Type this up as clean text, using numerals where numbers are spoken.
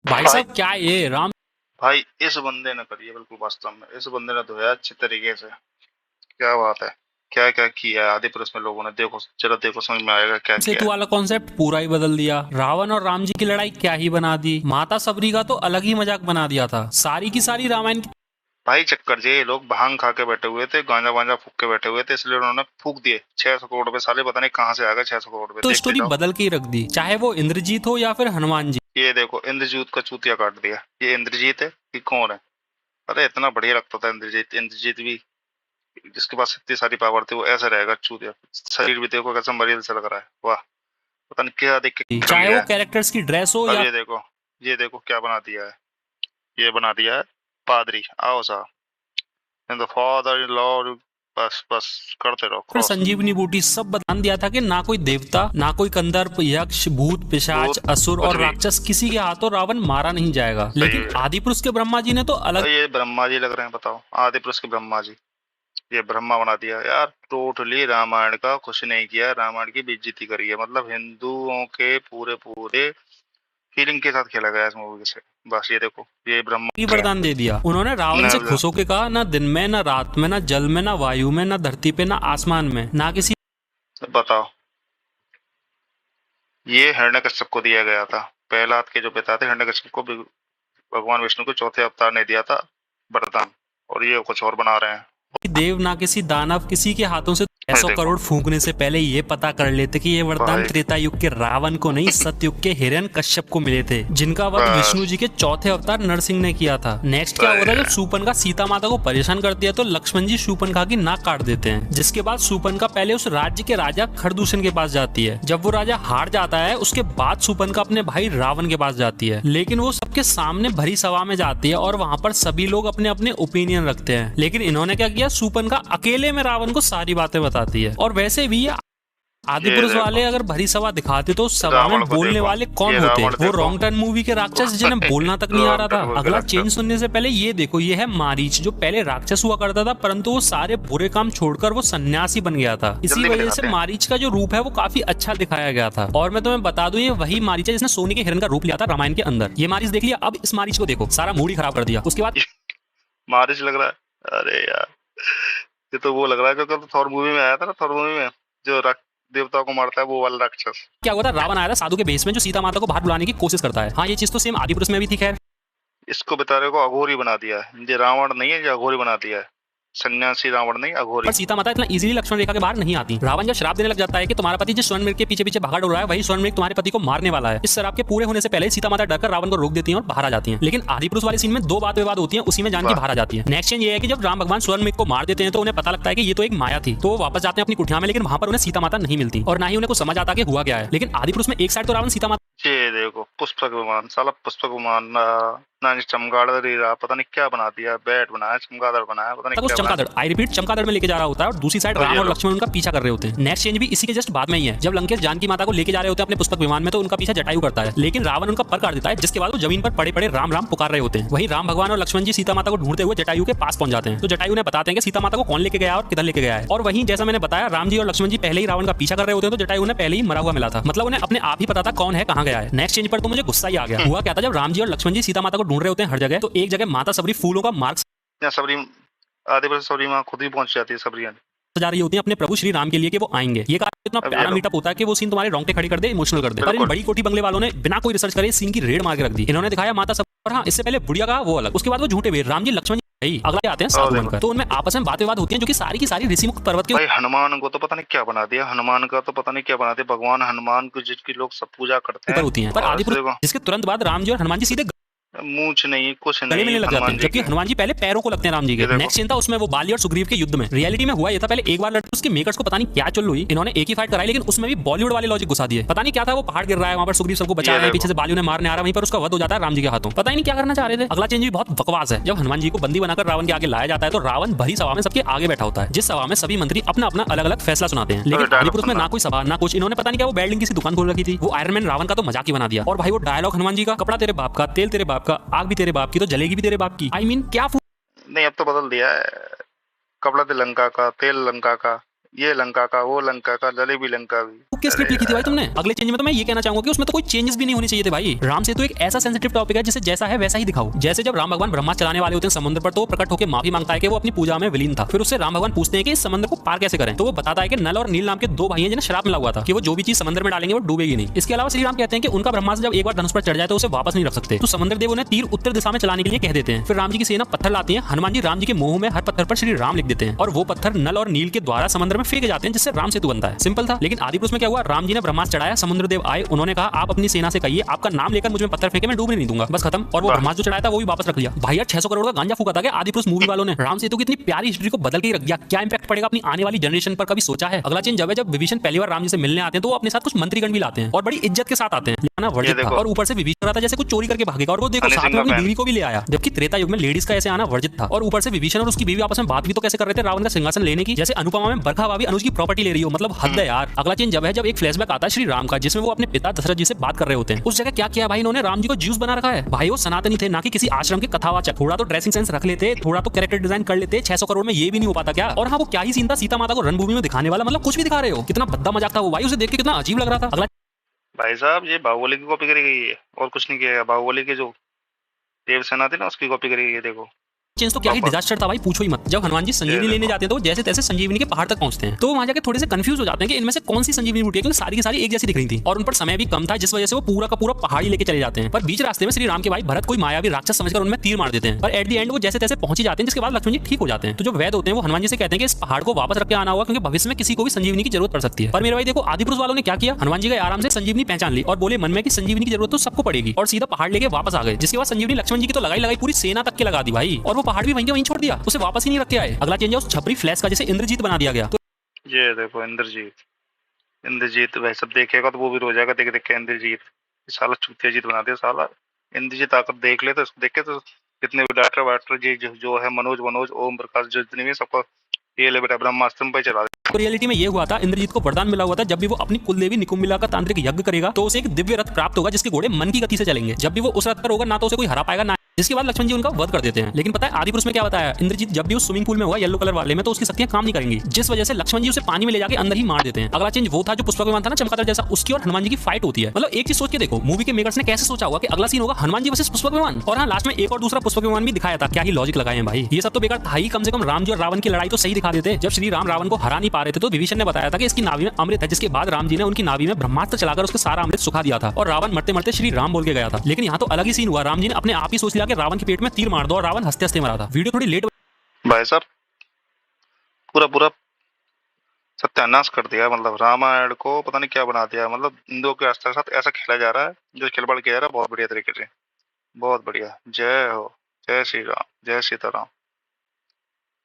भाई भाई साहब क्या ये राम। भाई इस बंदे ने करी है बिल्कुल वास्तव में, इस बंदे ने धोया अच्छे तरीके से। क्या बात है, क्या क्या किया है आदि पुरुष में लोगों ने, देखो जरा देखो समझ में आएगा क्या किया सेतु है। वाला कॉन्सेप्ट पूरा ही बदल दिया। रावण और राम जी की लड़ाई क्या ही बना दी। माता सबरी का तो अलग ही मजाक बना दिया था। सारी की सारी रामायण की भाई चक्कर ये लोग भांग खा के बैठे हुए थे, गांजा वांजा फूक के बैठे हुए थे, इसलिए उन्होंने फूक दिए 600 करोड़ रुपए। साले पता नहीं कहाँ से आ गए 600 करोड़ रुपए, तो देखते स्टोरी जाओ। बदल के ही रख दी, चाहे वो इंद्रजीत हो या फिर हनुमान जी। ये देखो इंद्रजीत का चूतिया काट दिया। ये इंद्रजीत है कि कौन है? अरे इतना बढ़िया लगता था इंद्रजीत। इंद्रजीत भी, जिसके पास इतनी सारी पावर थी, वो ऐसा रहेगा चूतिया। शरीर भी देखो कैसा मरीज सा लग रहा है, वाह। पता नहीं क्या देख के कर चाहे लिया वो है। कैरेक्टर्स की ड्रेस हो अब या ये देखो क्या बना दिया है। ये बना दिया है पादरी, आओ साहब, in the father in law. बस बस करते रहो फिर क्रॉस। संजीवनी बूटी सब बता दिया था कि ना कोई देवता, ना कोई कंदर्प, यक्ष, भूत, पिशाच, भूत, असुर कुछ और भी राक्षस किसी के हाथों रावण मारा नहीं जाएगा। सही लेकिन है। आदि पुरुष के ब्रह्मा जी ने तो अलग। ये ब्रह्मा जी लग रहे हैं, बताओ, आदि पुरुष के ब्रह्मा जी। ये ब्रह्मा बना दिया यार। टोटली रामायण का कुछ नहीं किया, रामायण की बेइज्जती करी है। मतलब हिंदुओं के पूरे पूरे फीलिंग के साथ खेला गया इस मूवी से। बस ये देखो, ये ब्रह्मा ही गया। वरदान दे दिया उन्होंने रावण से खुश होकर कहा, ना दिन में, ना रात में, ना जल में, ना वायु में, ना धरती पे, ना आसमान में, ना किसी। बताओ, ये हिरण्यकश्यप को दिया गया था। प्रहलाद के जो पिता थे, हिरण्यकश्यप को भगवान विष्णु को चौथे अवतार ने दिया था वरदान, और ये कुछ और बना रहे हैं। देव ना किसी दानव, किसी के हाथों से। ये 100 देखो करोड़ फूंकने से पहले ये पता कर लेते कि ये वरदान भाई, त्रेता युग के रावण को नहीं, सतयुग के हिरण्य कश्यप को मिले थे, जिनका वध विष्णु बस जी के चौथे अवतार नरसिंह ने किया था। नेक्स्ट क्या होता है, जब शूर्पणखा सीता माता को परेशान करती है तो लक्ष्मण जी शूर्पणखा की नाक काट देते हैं, जिसके बाद शूर्पणखा पहले उस राज्य के राजा खरदूषण के पास जाती है। जब वो राजा हार जाता है, उसके बाद शूर्पणखा अपने भाई रावण के पास जाती है, लेकिन वो सबके सामने भरी सभा में जाती है और वहां पर सभी लोग अपने अपने ओपिनियन रखते हैं। लेकिन इन्होंने क्या किया, शूर्पणखा अकेले में रावण को सारी बातें बताती है। और वैसे भी ये आदि ये पुरुष देखो वाले अगर भरी सभा दिखाते तो उस सभा में रावण को बोलने देखो, वाले कौन ये होते? रावण वो देखो। रॉन्ग टर्न मूवी के राक्षस जिन्हें बोलना तक नहीं आ रहा था। Wrong Turn अगला movie के चेंज राक्षस। सुनने से पहले ये देखो, ये है मारीच, जो पहले राक्षस हुआ करता था, परंतु वो सारे बुरे काम छोड़कर वो सन्यासी बन गया था। इसी जल्दी वजह दिखाते से हैं। मारीच का जो रूप है वो काफी अच्छा दिखाया गया था। और मैं तुम्हें बता दूं, ये वही मारीच है जिसने सोने के हिरण का रूप लिया था रामायण के अंदर। ये मारीच देख लिया, अब इस मारीच को देखो, सारा मूड ही खराब कर दिया। उसके बाद मारिच लग रहा है, अरे यार ये तो वो लग रहा है जो कल थॉर मूवी में आया था ना, थॉर मूवी में जो देवताओं को मारता है, वो वाला राक्षस। क्या हुआ था, रावण आया था साधु के भेष में, जो सीता माता को बाहर बुलाने की कोशिश करता है। हाँ, ये चीज तो सेम आदि पुरुष में भी थी। खैर, इसको बेचारे को अघोरी बना दिया है। ये रावण नहीं है, ये अघोरी बना दिया है। सन्यासी रावण नहीं, अघोरी। पर सीता माता इतना इजीली लक्ष्मण रेखा के बाहर नहीं आती। रावण जब श्राप देने लग जाता है कि तुम्हारा पति जिस स्वर्ण मृग के पीछे पीछे भागा डोल रहा है, वही स्वर्ण मृग तुम्हारे पति को मारने वाला है, इस श्राप के पूरे होने से पहले सीता माता डरकर रावण को रोक देती है और बाहर आ जाती है। लेकिन आदि पुरुष वाले सीन में दो बात विवाद होती है, उसी में जान की बाहर आ जाती है। नेक्स्ट चेंज ये है कि जब राम भगवान स्वर्ण मृग को मार देते हैं तो उन्हें पता लगता है कि ये तो एक माया थी, तो वो वापस जाते हैं अपनी कुटिया में। लेकिन वहां पर उन्हें सीता माता नहीं मिलती और ना ही उन्हें कुछ समझ आता कि हुआ क्या है। लेकिन आदि पुरुष में एक साइड तो रावण सीता माता ये देखो पुष्पक विमान, साला पुष्पक विमान ना चमगादड़ ही रहा, पता नहीं क्या बना दिया, बैट बनाया, चमगादड़ बनाया, पता नहीं क्या चमगादड़, आई रिपीट, चमगादड़ में लेके जा रहा होता है और दूसरी साइड राम और लक्ष्मण उनका पीछा कर रहे होते हैं। नेक्स्ट चेंज भी इसी के जस्ट बाद में ही है। जब लंकेश जानकी माता को लेके जा रहे होते हैं अपने पुष्पक विमान में, तो उनका पीछा जटायु करता है, लेकिन रावण उनका पर काट देता है, जिसके बाद वो जमीन पर पड़े पड़े राम राम पुकार रहे होते हैं। वही राम भगवान और लक्ष्मण जी सीता माता को ढूंढते हुए जटायु के पास पहुंच जाते हैं। तो जटायु ने बताते हैं कि सीता माता को कौन लेके गया और किधर लेके गया है। और वहीं जैसा मैंने बताया, राम जी और लक्ष्मण जी पहले ही रावण का पीछा कर रहे होते हैं, तो जटायु ने पहले ही मरा हुआ मिला था। मतलब उन्हें अपने आप ही पता था कौन है, कहां गया है। नेक्स्ट चेंज पर तो मुझे गुस्सा ही आ गया। हुआ क्या था, जब राम जी और लक्ष्मण जी सीता माता को ढूंढ रहे होते हैं हर जगह, तो एक जगह माता सबरी फूलों का मार्ग सबरी, आदि पुरुष सबरी माँ खुद ही पहुंच जाती है। सबरी जा रही होती है अपने प्रभु श्री राम के लिए कि वो आएंगे। ये कार्य इतना प्यारा मीटअप होता है कि वो सीन तुम्हारे रोंगटे खड़ी कर दे, इमोशनल कर दे। पर इन बड़ी कोठी बंगले वालों ने बिना कोई रिसर्च करे सीन की रेड मार के रख दी। इन्होंने दिखाया माता सब, और हाँ, इससे पहले बुढ़िया का वो अलग, उसके बाद वो झूठे वीर राम जी लक्ष्मण जी अगला आते हैं साधु बनकर। तो उनमें आपस में बातें होती हैं जो कि सारी की सारी ऋषिमुख पर्वत के भाई हनुमान को तो पता नहीं क्या बना दिया, हनुमान का तो पता नहीं क्या बना दिया। भगवान हनुमान को जिसकी लोग सब पूजा करते ऊपर हैं होती हैं। पर आदि पुरुष, जिसके तुरंत बाद राम जी और हनुमान जी सीधे मूंछ नहीं, कुछ गले नहीं, मिलने लग जाते हैं, हनुमान जी जबकि की। हनुमान जी पहले पैरों को लगते हैं राम जी के। नेक्स्ट सीन था उसमें वो बाली और सुग्रीव के युद्ध में। रियलिटी में हुआ ये था, पहले एक बार लड़ते, उसके मेकर्स को पता नहीं क्या चल हुई, इन्होंने एक ही फाइट कराई, लेकिन उसमें भी बॉलीवुड वाले लॉजिक घुसा दिए। पता नहीं क्या था, वो पहाड़ गिर रहा है, वहां पर सुग्रीव सबको बचा रहे हैं, पीछे से बाली उन्हें मारने आ रहा है, वहीं पर उसका वध हो जाता है राम जी के हाथों। पता ही नहीं क्या करना चाह रहे थे। अगला चेंज भी बहुत बकवास है। जब हनुमान जी को बंदी बनाकर रावण के आगे लाया जाता है, तो रावण भरी सभा में सबके आगे बैठा होता है, जिस सभा में सभी मंत्री अपना अपना अलग अलग फैसला सुनाते हैं। लेकिन आदि पुरुष में ना कोई सभा ना कुछ, इन्होंने पता नहीं क्या वो बिल्डिंग किसी दुकान खोल रखी थी। वो आयरन मैन रावण का तो मजाक ही बना दिया। और भाई वो डायलॉग हनुमान जी का, कपड़ा तेरे बाप का, तेल तेरे बाप का, आग भी तेरे बाप की, तो जलेगी भी तेरे बाप की। आई मीन क्या नहीं, अब तो बदल दिया है, कपड़ा तो लंका का, तेल लंका का, ये लंका का, वो लंका का, जलेबी लंका भी। किस स्क्रिप्ट लिखी थी भाई तुमने? अगले चेंज में तो मैं ये कहना चाहूंगा कि उसमें तो कोई चेंजेस भी नहीं होनी चाहिए थे भाई। राम सेतु एक ऐसा सेंसिटिव टॉपिक है जिसे जैसा है वैसा ही दिखाओ। जैसे जब राम भगवान ब्रह्मास्त्र चलाने वाले होते हैं समुद्र पर, तो वो प्रकट होकर माफी मांगता है कि वो अपनी पूजा में विलीन था। फिर उससे राम भगवान पूछते हैं कि इस समंदर को पार कैसे करें, तो वो बताता है कि नल और नील नाम के दो भाई हैं जिन्हें श्राप मिला हुआ था कि वो जो भी चीज समंदर में डालेंगे वो डूबेगी नहीं। इसके अलावा श्री राम कहते हैं कि उनका ब्रह्मास्त्र जब एक बार धनुष पर चढ़ जाए तो उसे वापस नहीं रख सकते, तो समंदर देव उन्हें तीर उत्तर दिशा में चलाने के लिए कह देते हैं। फिर राम जी की सेना पत्थर लाती है, हनुमान जी राम जी के मुंह में हर पत्थर पर श्री राम लिख देते हैं और वो पत्थर नल और नील के द्वारा समंदर में फेंके जाते हैं, जिससे राम सेतु बनता है। सिंपल था। लेकिन आदि पुरुष में क्या हुआ, राम जी ने ब्रह्मास्त्र चढ़ाया, समुद्र देव आए, उन्होंने कहा आप अपनी सेना से कहिए आपका नाम लेकर मुझे पत्थर फेंके, मैं डूबने नहीं दूंगा, बस खत्म। और वो ब्रह्मास्त्र जो चढ़ाया था वो भी वापस रख लिया। भाई यार 600 करोड़ का गांजा फूका था क्या आदि पुरुष मूवी वालों ने? राम सेतु की इतनी प्यारी हिस्ट्री को बदल के रख दिया। क्या इंपैक्ट पड़ेगा अपनी आने वाली जनरेशन पर, कभी सोचा है? अगला चीज जब विभीषण पहली बार राम जी से मिलने आते हैं तो वो अपने साथ कुछ मंत्रीगण भी लाते हैं और बड़ी इज्जत के साथ आते हैं। लाना वर्जित था और ऊपर से विभीषण आता जैसे कुछ चोरी करके भागेगा, और वो देखो साथ में अपनी बीवी को भी ले आया, जबकि त्रेता युग में लेडीज का ऐसे आना वर्जित था। और ऊपर से विभीषण और उसकी बीवी आपस में बात भी तो कैसे कर रहे थे रावण का सिंहासन लेने की, जैसे अनुपमा में बरखा भाभी अनुज की प्रॉपर्टी ले रही हो, मतलब हद है यार। अगला चीज जब एक फ्लैशबैक आता है श्री राम का, जिसमें वो अपने पिता दशरथ जी से बात कर रहे होते हैं। उस जगह क्या किया भाई इन्होंने, राम जी को ज्यूस बना रखा है। भाई वो सनातनी थे, ना कि किसी आश्रम के कथावाचक। थोड़ा तो ड्रेसिंग सेंस रख लेते, थोड़ा तो कैरेक्टर डिजाइन कर लेते। 600 करोड़ में ये भी नहीं हो पाता क्या? और हाँ वो क्या ही सीन था सीता माता को रणभूमि में दिखाने वाला, मतलब कुछ भी दिखा रहे हो। कितना भद्दा मजाक था वो भाई, उसे देख के कितना अजीब लग रहा था। अगला भाई साहब ये बाहुबली की कॉपी करी गई है और कुछ नहीं किया है। बाहुबली के जो देवसेना थी ना उसकी कॉपी करी गई है, देखो। चेंज तो क्या ही डिजास्टर था भाई, पूछो ही मत। जब हनुमान जी संजीवनी लेने जाते हैं तो वो जैसे तैसे संजीवनी के पहाड़ तक पहुंचते हैं, तो वहां जाके थोड़े से कंफ्यूज हो जाते हैं कि इनमें से कौन सी संजीवनी बूटी है, क्योंकि सारी की सारी एक जैसी दिख रही थी और उन पर समय भी कम था, जिस वजह से वो पूरा का पूरा पहाड़ी लेके चले जाते हैं। पर बीच रास्ते में श्री राम के भाई भरत कोई मायावी राक्षस समझकर उनमें तीर मार देते हैं, पर एट द एंड वो जैसे तैसे पहुंच जाते हैं, जिसके बाद लक्ष्मण जी ठीक हो जाते हैं। तो जो वैद्य होते हैं वो हनुमान जी से कहते हैं कि इस पहाड़ को वापस रख के आना होगा, क्योंकि भविष्य में किसी को भी संजीवनी की जरूरत पड़ सकती है। पर मेरे भाई देखो आदि पुरुष वालों ने क्या किया, हनुमान जी गए आराम से संजीवनी पहचान ली और बोले मन में कि संजीवनी की जरूरत तो सबको पड़ेगी, और सीधा पहाड़ लेके वापस आ गए। जिसके बाद संजीवनी लक्ष्मण जी की तो लगाई पूरी सेना तक के लगा दी भाई, और वो पहाड़ भी वहीं के वहीं छोड़ दिया, उसे वापस ही नहीं रख के आए। अगला चेंज है उस छपरी फ्लैश का, जिसे इंद्रजीत बना दिया गया। तो ये देखो इंद्रजीत भाई सब देखेगा तो वो भी रो जाएगा देख देख के। इंद्रजीत साला चूतिया जीत बना दिया साला। इंद्रजीत आकर देख ले तो देख के तो कितने भी डॉक्टर वाक्टर जी जो है मनोज ओम प्रकाश जो जितने भी सबको ये ले बेटा ब्रह्मास्त्र पे चला। तो रियलिटी में ये हुआ था, इंद्रजीत को वरदान मिला हुआ था जब भी वो अपनी कुलदेवी निकुंबिला का तांत्रिक यज्ञ करेगा तो उसे एक दिव्य रथ प्राप्त होगा जिसके घोड़े मन की गति से चलेंगे। जब भी वो उस रथ पर होगा ना तो उसे कोई हरा पाएगा ना, जिसके बाद लक्ष्मण जी उनका वध कर देते हैं। लेकिन पता है आदि पुरुष में क्या बताया, इंद्रजीत जब भी उस स्विमिंग पूल में हुआ येलो कलर वाले में, तो उसकी शक्तियां काम नहीं करेंगी, जिस वजह से लक्ष्मण जी उसे पानी में ले जाके अंदर ही मार देते हैं। अगला चेंज वो था जो पुष्पक विमान था ना चमगादड़ जैसा, उसकी और हनुमान जी की फाइट होती है। मतलब एक चीज सोच के देखो, मूवी के मेकर्स ने कैसे सोचा होगा कि अगला सीन होगा हनुमान जी वर्सेस पुष्पक विमान, और हाँ लास्ट में एक और दूसरा पुष्पक विमान भी दिखाया था। क्या ही लॉजिक लगाए हैं भाई, ये सब तो बेकार था ही। कम से कम राम जी और रावण की लड़ाई तो सही दिखा देते। जब श्री राम रावण को हरा नहीं पा रहे थे तो विभीषण ने बताया था कि इसकी नाभि में अमृत है, जिसके बाद राम जी ने उनकी नाभि में ब्रह्मास्त्र चलाकर उसका सारा अमृत सुखा दिया था और रावण मरते मरते श्री राम बोल के गया था। लेकिन यहाँ तो अलग ही सीन हुआ, राम जी ने अपने आप ही सोच लिया कि रावण के पेट में तीर मार दो और रावण हंसते हंसते मरा था। वीडियो थोड़ी लेट भाई साहब पूरा सत्यानाश कर दिया। मतलब रामायण को पता नहीं क्या बना दिया। मतलब हिंदुओं के आस्था के साथ ऐसा खेला जा रहा है, जो खिलवाड़ किया जा रहा है बहुत बढ़िया तरीके से। बहुत बढ़िया। जय हो, जय श्री राम, जय सीताराम।